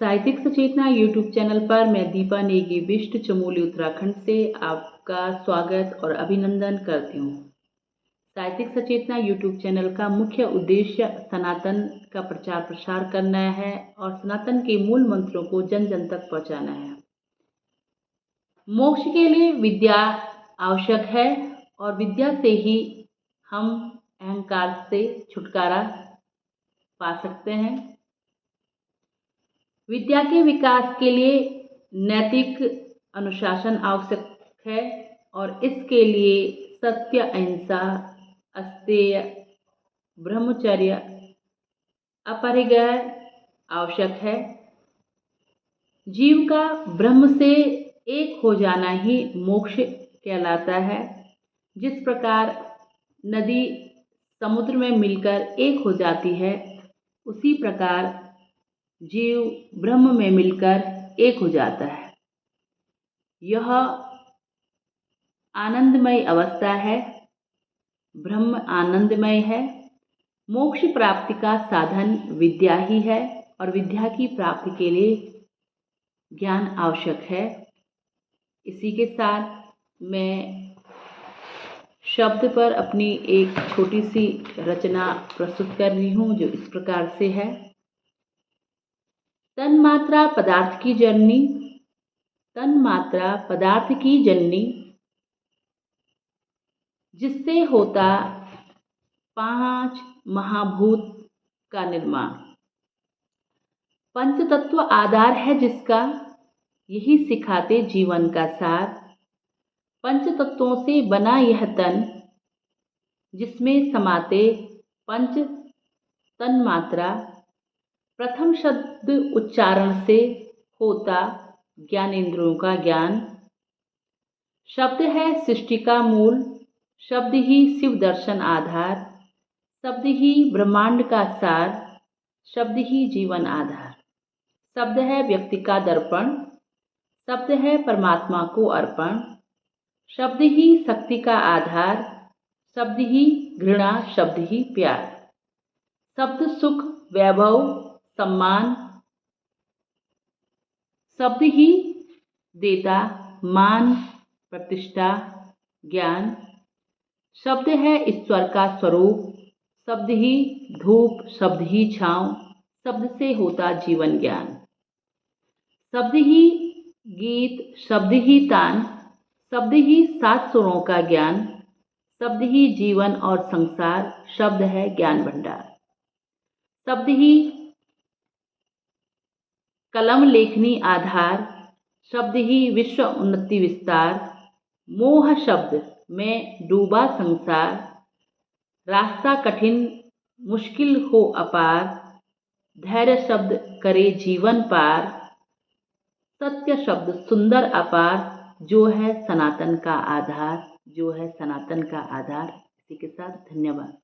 साहित्यिक सचेतना YouTube channel पर मैं दीपा नेगी बिष्ट चमोली उत्तराखंड से आपका स्वागत और अभिनंदन करती हूँ। साहित्यिक सचेतना यूट्यूब चैनल का मुख्य उद्देश्य सनातन का प्रचार प्रसार करना है और सनातन के मूल मंत्रों को जन जन तक पहुँचाना है। मोक्ष के लिए विद्या आवश्यक है और विद्या से ही हम अहंकार से छुटकारा पा सकते हैं। विद्या के विकास के लिए नैतिक अनुशासन आवश्यक है और इसके लिए सत्य, अहिंसा, अस्तेय, ब्रह्मचर्य, अपरिग्रह आवश्यक है। जीव का ब्रह्म से एक हो जाना ही मोक्ष कहलाता है। जिस प्रकार नदी समुद्र में मिलकर एक हो जाती है, उसी प्रकार जीव ब्रह्म में मिलकर एक हो जाता है। यह आनंदमय अवस्था है। ब्रह्म आनंदमय है। मोक्ष प्राप्ति का साधन विद्या ही है और विद्या की प्राप्ति के लिए ज्ञान आवश्यक है। इसी के साथ मैं शब्द पर अपनी एक छोटी सी रचना प्रस्तुत कर रही हूँ, जो इस प्रकार से है। तन्मात्रा पदार्थ की जननी, तन्मात्रा पदार्थ की जननी, जिससे होता 5 महाभूत का निर्माण। पंचतत्व आधार है जिसका, यही सिखाते जीवन का सार। पंचतत्वों से बना यह तन, जिसमें समाते पंच तन्मात्रा। प्रथम शब्द उच्चारण से होता ज्ञानेंद्रियों का ज्ञान। शब्द है सृष्टि का मूल, शब्द ही शिव दर्शन आधार। शब्द ही ब्रह्मांड का सार, शब्द ही जीवन आधार। शब्द है व्यक्ति का दर्पण, शब्द है परमात्मा को अर्पण। शब्द ही शक्ति का आधार, शब्द ही घृणा, शब्द ही प्यार। शब्द सुख, वैभव, सम्मान, शब्द ही देता मान, प्रतिष्ठा, ज्ञान। शब्द है ईश्वर का स्वरूप, शब्द ही धूप, शब्द ही छाँव। शब्द से होता जीवन ज्ञान। शब्द ही गीत, शब्द ही तान, शब्द ही 7 सुरों का ज्ञान। शब्द ही जीवन और संसार, शब्द है ज्ञान भंडार। शब्द ही कलम लेखनी आधार, शब्द ही विश्व उन्नति विस्तार। मोह शब्द में डूबा संसार, रास्ता कठिन मुश्किल हो अपार। धैर्य शब्द करे जीवन पार, सत्य शब्द सुंदर अपार। जो है सनातन का आधार, जो है सनातन का आधार। इसी के साथ धन्यवाद।